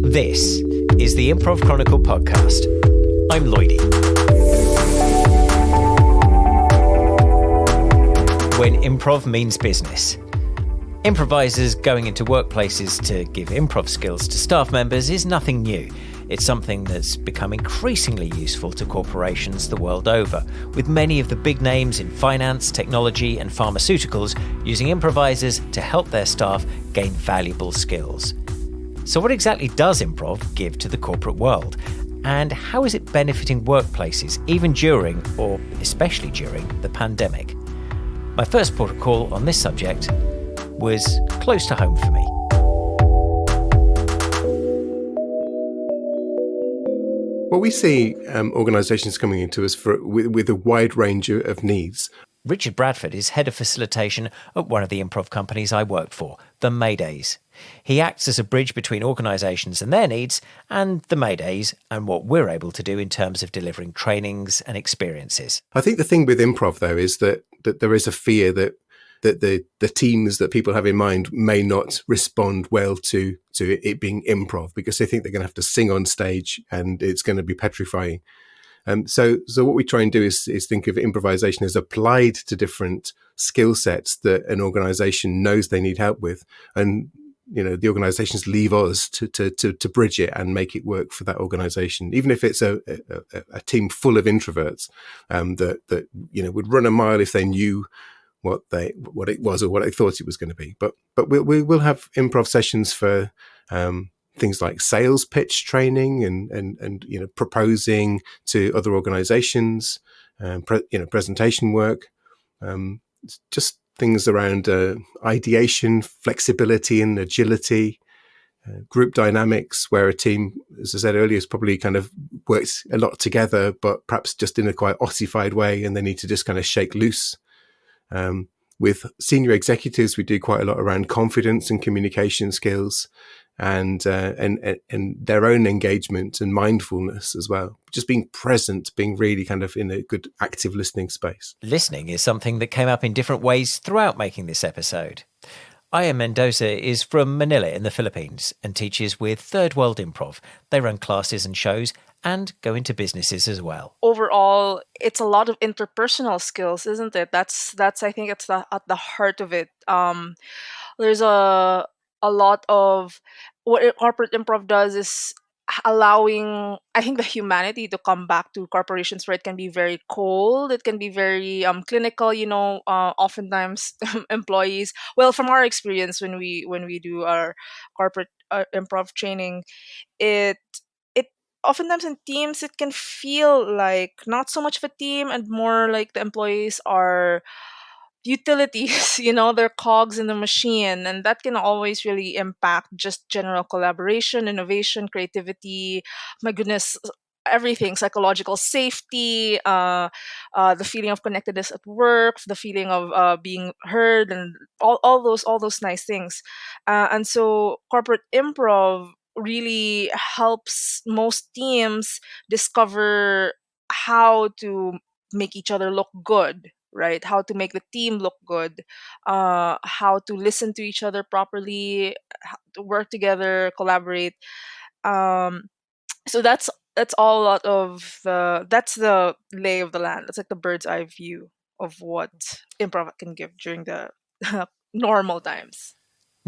This is the Improv Chronicle Podcast. I'm Lloydie. When improv means business. Improvisers going into workplaces to give improv skills to staff members is nothing new. It's something that's become increasingly useful to corporations the world over, with many of the big names in finance, technology and pharmaceuticals using improvisers to help their staff gain valuable skills. So what exactly does improv give to the corporate world? And how is it benefiting workplaces, even during, or especially during, the pandemic? My first port of call on this subject was close to home for me. Well, we see organisations coming into us with a wide range of needs. Richard Bradford is head of facilitation at one of the improv companies I worked for, the Maydays. He acts as a bridge between organisations and their needs and the Maydays and what we're able to do in terms of delivering trainings and experiences. I think the thing with improv, though, is that there is a fear that the teams that people have in mind may not respond well to it being improv because they think they're going to have to sing on stage and it's going to be petrifying. So what we try and do is think of improvisation as applied to different skill sets that an organisation knows they need help with, and the organisations leave us to bridge it and make it work for that organisation, even if it's a team full of introverts that would run a mile if they knew what it was or what they thought it was going to be. But we'll have improv sessions for things like sales pitch training and proposing to other organizations, presentation work, just things around ideation, flexibility and agility, group dynamics, where a team, as I said earlier, has probably kind of worked a lot together, but perhaps just in a quite ossified way, and they need to just kind of shake loose. With senior executives, we do quite a lot around confidence and communication skills, and their own engagement and mindfulness as well. Just being present, being really kind of in a good active listening space. Listening is something that came up in different ways throughout making this episode. Aya Mendoza is from Manila in the Philippines and teaches with Third World Improv. They run classes and shows and go into businesses as well. Overall, it's a lot of interpersonal skills, isn't it? That's I think it's at the heart of it. There's a lot of what corporate improv does is allowing, I think, the humanity to come back to corporations where it can be very cold, it can be very clinical. Oftentimes employees, well, from our experience when we do our corporate improv training, it oftentimes in teams it can feel like not so much of a team and more like the employees are utilities, they're cogs in the machine, and that can always really impact just general collaboration, innovation, creativity, my goodness, everything, psychological safety, the feeling of connectedness at work, the feeling of being heard, and all those nice things. And so corporate improv really helps most teams discover how to make each other look good, right? How to make the team look good, how to listen to each other properly, how to work together, collaborate. So that's all a lot of that's the lay of the land. That's like the bird's eye view of what improv can give during the normal times.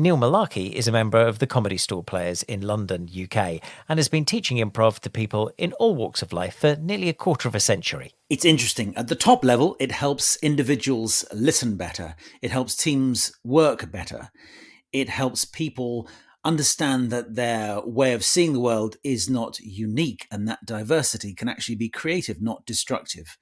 Neil Malarkey is a member of the Comedy Store Players in London, UK, and has been teaching improv to people in all walks of life for nearly a quarter of a century. It's interesting. At the top level, it helps individuals listen better. It helps teams work better. It helps people understand that their way of seeing the world is not unique and that diversity can actually be creative, not destructive.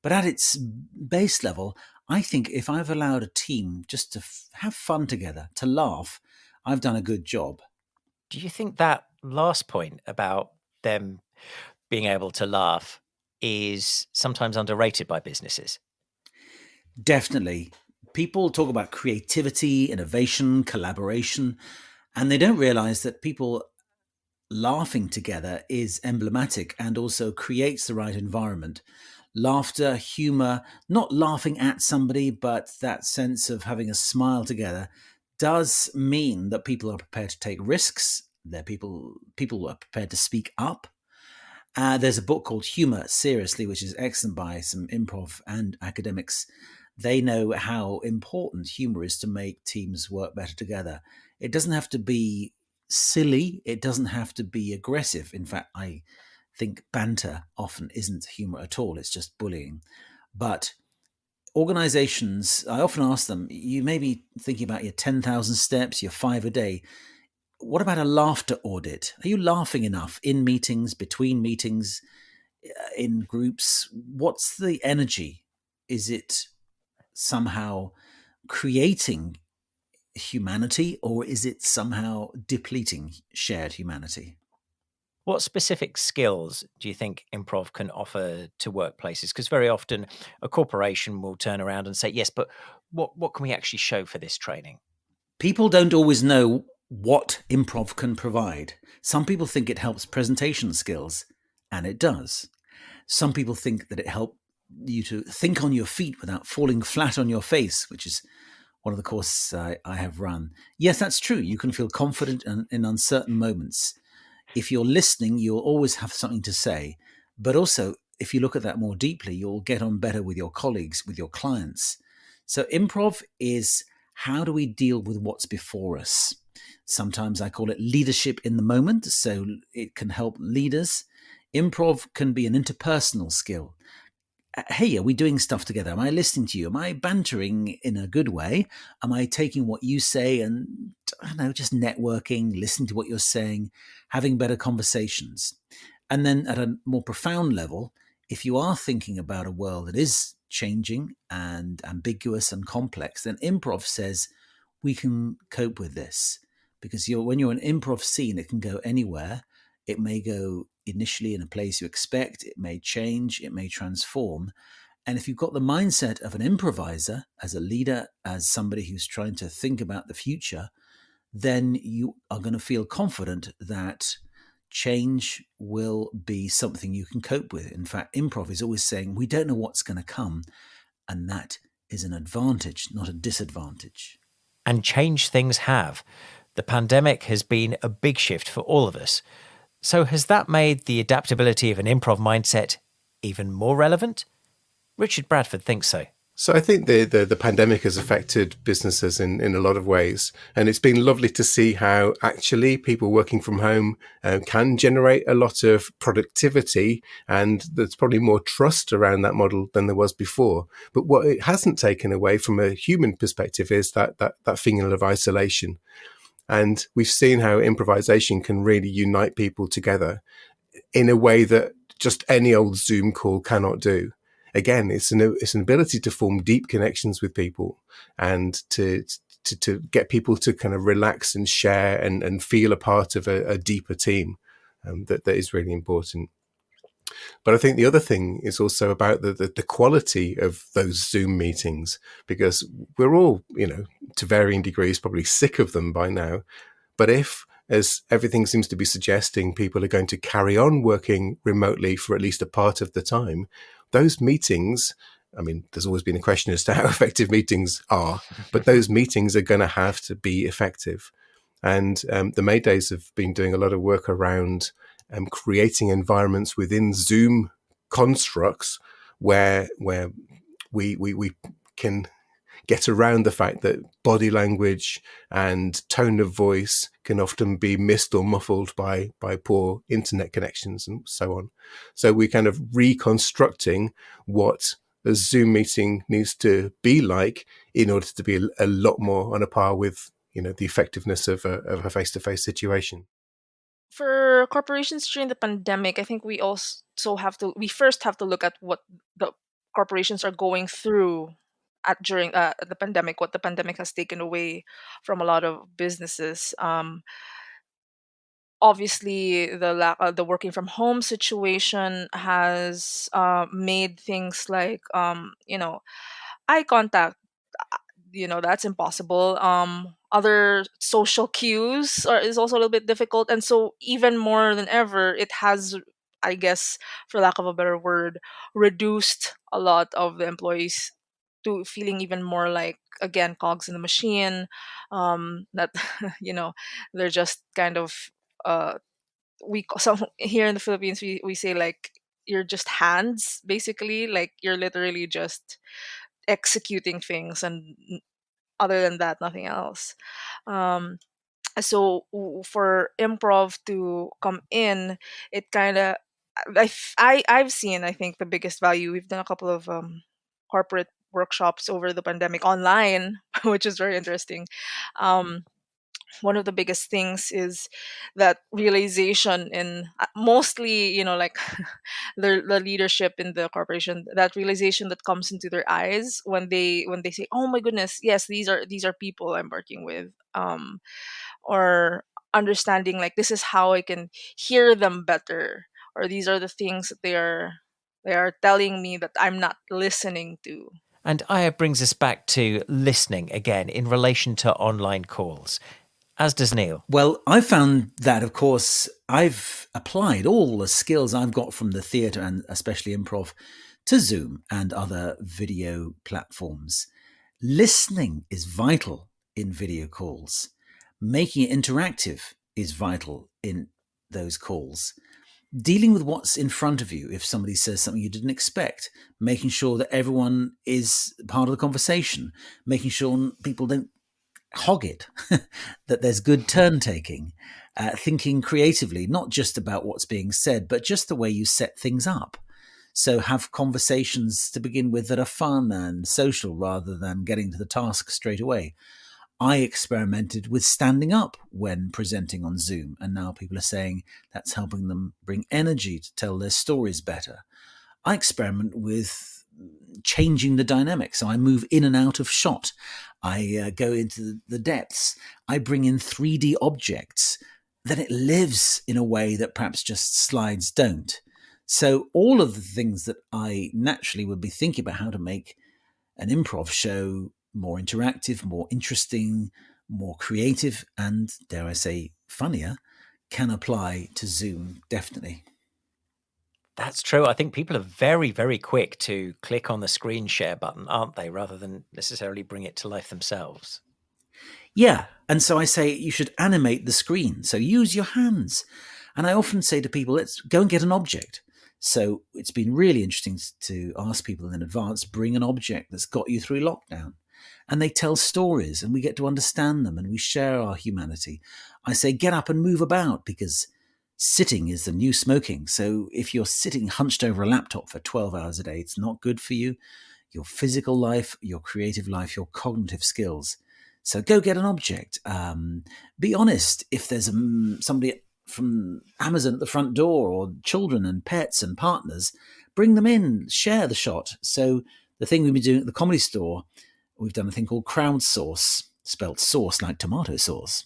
But at its base level, I think if I've allowed a team just to have fun together, to laugh, I've done a good job. Do you think that last point about them being able to laugh is sometimes underrated by businesses? Definitely. People talk about creativity, innovation, collaboration, and they don't realize that people laughing together is emblematic and also creates the right environment. Laughter, humor, not laughing at somebody, but that sense of having a smile together does mean that people are prepared to take risks. They're people who are prepared to speak up. There's a book called Humor Seriously, which is excellent, by some improv and academics. They know how important humor is to make teams work better together. It doesn't have to be silly. It doesn't have to be aggressive. In fact, I think banter often isn't humor at all. It's just bullying. But organizations, I often ask them, you may be thinking about your 10,000 steps, your 5 a day. What about a laughter audit? Are you laughing enough in meetings, between meetings, in groups? What's the energy? Is it somehow creating humanity, or is it somehow depleting shared humanity? What specific skills do you think improv can offer to workplaces? Because very often a corporation will turn around and say, yes, but what can we actually show for this training? People don't always know what improv can provide. Some people think it helps presentation skills, and it does. Some people think that it helps you to think on your feet without falling flat on your face, which is one of the courses I have run. Yes, that's true. You can feel confident in uncertain moments. If you're listening, you'll always have something to say. But also, if you look at that more deeply, you'll get on better with your colleagues, with your clients. So improv is, how do we deal with what's before us? Sometimes I call it leadership in the moment, so it can help leaders. Improv can be an interpersonal skill. Hey, are we doing stuff together? Am I listening to you? Am I bantering in a good way? Am I taking what you say and, I don't know, just networking, listening to what you're saying, having better conversations? And then at a more profound level, if you are thinking about a world that is changing and ambiguous and complex, then improv says we can cope with this. Because when you're an improv scene, it can go anywhere. It may go initially in a place you expect. It may change. It may transform. And if you've got the mindset of an improviser, as a leader, as somebody who's trying to think about the future, then you are going to feel confident that change will be something you can cope with. In fact, improv is always saying, we don't know what's going to come. And that is an advantage, not a disadvantage. And change things have. The pandemic has been a big shift for all of us. So has that made the adaptability of an improv mindset even more relevant? Richard Bradford thinks so. So I think the pandemic has affected businesses in a lot of ways. And it's been lovely to see how actually people working from home can generate a lot of productivity. And there's probably more trust around that model than there was before. But what it hasn't taken away from a human perspective is that feeling of isolation. And we've seen how improvisation can really unite people together in a way that just any old Zoom call cannot do. Again, it's an ability to form deep connections with people and to get people to kind of relax and share and feel a part of a deeper team. That is really important. But I think the other thing is also about the quality of those Zoom meetings, because we're all, to varying degrees, probably sick of them by now. But if, as everything seems to be suggesting, people are going to carry on working remotely for at least a part of the time, those meetings, I mean, there's always been a question as to how effective meetings are, but those meetings are going to have to be effective. And the Maydays have been doing a lot of work around creating environments within Zoom constructs where we can get around the fact that body language and tone of voice can often be missed or muffled by poor internet connections and so on. So we're kind of reconstructing what a Zoom meeting needs to be like in order to be a lot more on a par with, the effectiveness of a face-to-face situation. For corporations during the pandemic, I think we first have to look at what the corporations are going through during the pandemic, what the pandemic has taken away from a lot of businesses. Obviously, the working from home situation has made things like eye contact, that's impossible. Other social cues is also a little bit difficult, and so even more than ever, it has, I guess, for lack of a better word, reduced a lot of the employees to feeling even more like, again, cogs in the machine. That they're just kind of some here in the Philippines, we say like you're just hands, basically, like you're literally just executing things, and other than that, nothing else. Um, so for improv to come in, it kind of, I've seen, I think, the biggest value. We've done a couple of corporate workshops over the pandemic online, which is very interesting. Um, one of the biggest things is that realization in, mostly, like the leadership in the corporation, that realization that comes into their eyes when they say, oh my goodness, yes, these are people I'm working with, or understanding like this is how I can hear them better, or these are the things that they are telling me that I'm not listening to. And Aya brings us back to listening again in relation to online calls, as does Neil. Well, I found that, of course, I've applied all the skills I've got from the theatre and especially improv to Zoom and other video platforms. Listening is vital in video calls. Making it interactive is vital in those calls. Dealing with what's in front of you, if somebody says something you didn't expect, making sure that everyone is part of the conversation, making sure people don't hog it, that there's good turn taking, thinking creatively, not just about what's being said, but just the way you set things up. So have conversations to begin with that are fun and social rather than getting to the task straight away. I experimented with standing up when presenting on Zoom, and now people are saying that's helping them bring energy to tell their stories better. I experiment with changing the dynamic. So I move in and out of shot. I go into the depths. I bring in 3D objects. Then it lives in a way that perhaps just slides don't. So all of the things that I naturally would be thinking about how to make an improv show more interactive, more interesting, more creative, and dare I say funnier, can apply to Zoom, definitely. That's true. I think people are very, very quick to click on the screen share button, aren't they, rather than necessarily bring it to life themselves. Yeah, and so I say you should animate the screen. So use your hands. And I often say to people, let's go and get an object. So it's been really interesting to ask people in advance, bring an object that's got you through lockdown. And they tell stories and we get to understand them and we share our humanity. I say, get up and move about, because sitting is the new smoking. So if you're sitting hunched over a laptop for 12 hours a day, it's not good for you, your physical life, your creative life, your cognitive skills. So go get an object. Be honest. If there's somebody from Amazon at the front door, or children and pets and partners, bring them in, share the shot. So the thing we've been doing at the Comedy Store, we've done a thing called crowdsource, spelt sauce like tomato sauce.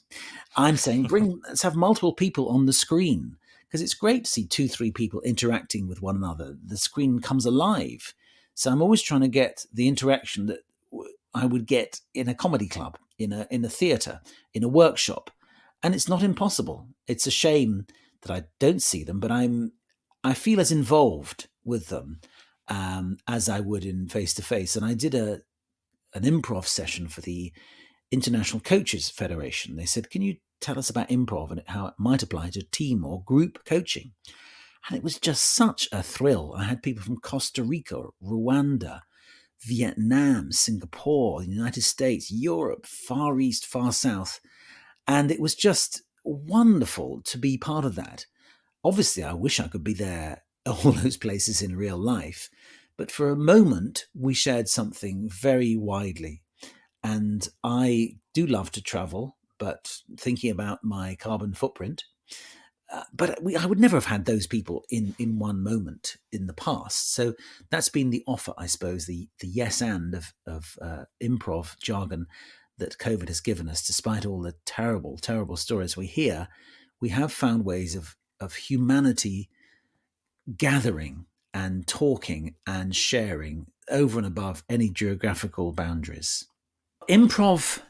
I'm saying let's have multiple people on the screen, because it's great to see 2-3 people interacting with one another. The screen comes alive. So I'm always trying to get the interaction that I would get in a comedy club, in a theatre, in a workshop. And it's not impossible. It's a shame that I don't see them, but I feel as involved with them as I would in face-to-face. And I did an improv session for the International Coaches Federation. They said, can you tell us about improv and how it might apply to team or group coaching? And it was just such a thrill. I had people from Costa Rica, Rwanda, Vietnam, Singapore, the United States, Europe, Far East, Far South. And it was just wonderful to be part of that. Obviously, I wish I could be there, all those places in real life. But for a moment, we shared something very widely. And I do love to travel, but thinking about my carbon footprint. But I would never have had those people in one moment in the past. So that's been the offer, I suppose, the yes and of improv jargon that COVID has given us. Despite all the terrible, terrible stories we hear, we have found ways of humanity gathering and talking and sharing over and above any geographical boundaries. Improv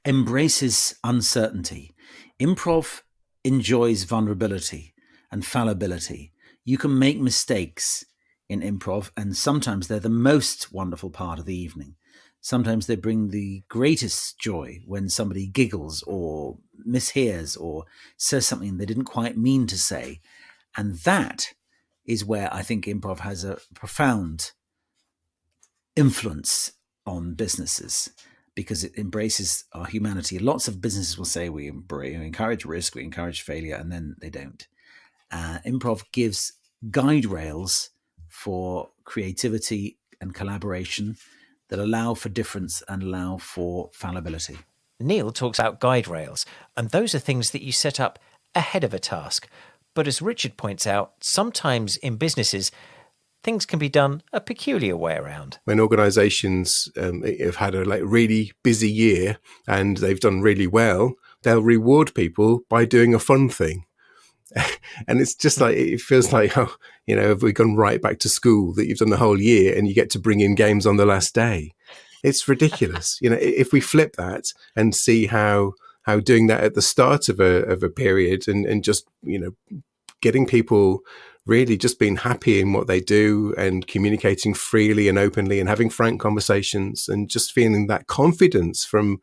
embraces uncertainty. Improv enjoys vulnerability and fallibility. You can make mistakes in improv, and sometimes they're the most wonderful part of the evening. Sometimes they bring the greatest joy when somebody giggles or mishears or says something they didn't quite mean to say. And that is where I think improv has a profound influence on businesses, because it embraces our humanity. Lots of businesses will say we encourage risk, we encourage failure, and then they don't. Improv gives guide rails for creativity and collaboration that allow for difference and allow for fallibility. Neil talks about guide rails, and those are things that you set up ahead of a task. But as Richard points out, sometimes in businesses, things can be done a peculiar way around. When organizations have had a really busy year and they've done really well, they'll reward people by doing a fun thing. And it's just like, it feels like, oh, have we gone right back to school, that you've done the whole year and you get to bring in games on the last day? It's ridiculous. If we flip that and see how doing that at the start of a period and just, getting people really just being happy in what they do and communicating freely and openly and having frank conversations and just feeling that confidence from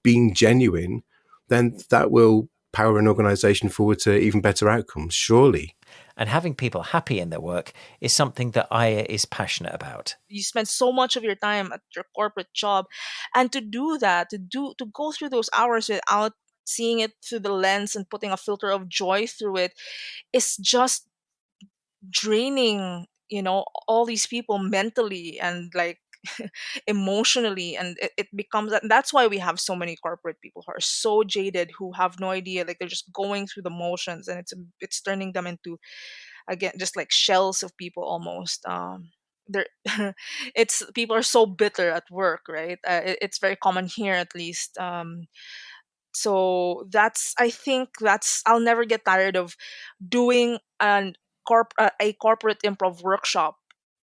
being genuine, then that will power an organization forward to even better outcomes, surely. And having people happy in their work is something that Aya is passionate about. You spend so much of your time at your corporate job, and to do that, to go through those hours without seeing it through the lens and putting a filter of joy through it, is just draining, all these people mentally and emotionally. And it becomes that. That's why we have so many corporate people who are so jaded, who have no idea, they're just going through the motions, and it's turning them into, again, just like shells of people almost. It's people are so bitter at work, right? It's very common here, at least. So I think I'll never get tired of doing a corporate improv workshop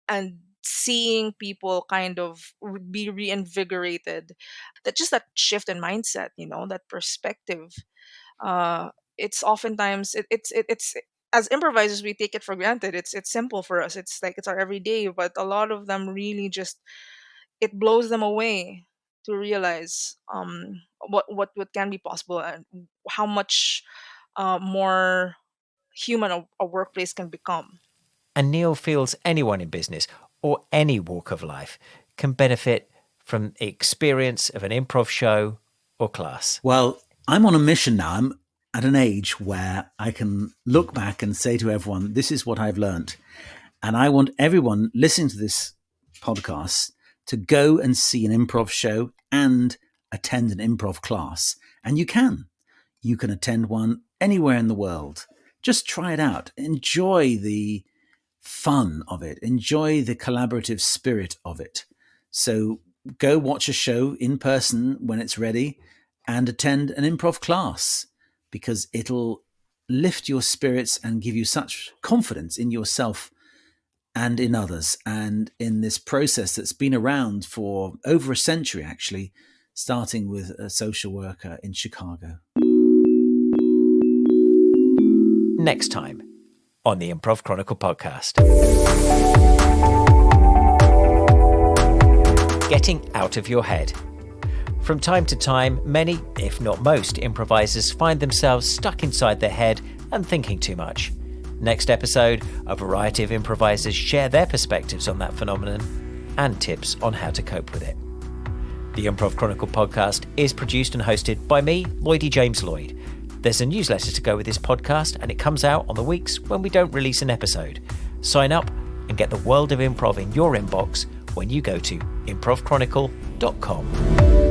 and seeing people kind of be reinvigorated. That shift in mindset, that perspective. It's oftentimes it's as improvisers, we take it for granted. It's simple for us. It's like it's our everyday, but a lot of them really just, it blows them away to realize what can be possible and how much more human a workplace can become. And Neil feels anyone in business or any walk of life can benefit from the experience of an improv show or class. Well, I'm on a mission now. I'm at an age where I can look back and say to everyone, this is what I've learned. And I want everyone listening to this podcast to go and see an improv show and attend an improv class. And you can attend one anywhere in the world. Just try it out. Enjoy the fun of it. Enjoy the collaborative spirit of it. So go watch a show in person when it's ready and attend an improv class, because it'll lift your spirits and give you such confidence in yourself and in others, and in this process that's been around for over a century, actually, starting with a social worker in Chicago. Next time on the Improv Chronicle Podcast. Getting out of your head. From time to time, many, if not most, improvisers find themselves stuck inside their head and thinking too much. Next episode, a variety of improvisers share their perspectives on that phenomenon and tips on how to cope with it. The Improv Chronicle Podcast is produced and hosted by me, Lloydie James Lloyd. There's a newsletter to go with this podcast, and it comes out on the weeks when we don't release an episode. Sign up and get the world of improv in your inbox when you go to improvchronicle.com.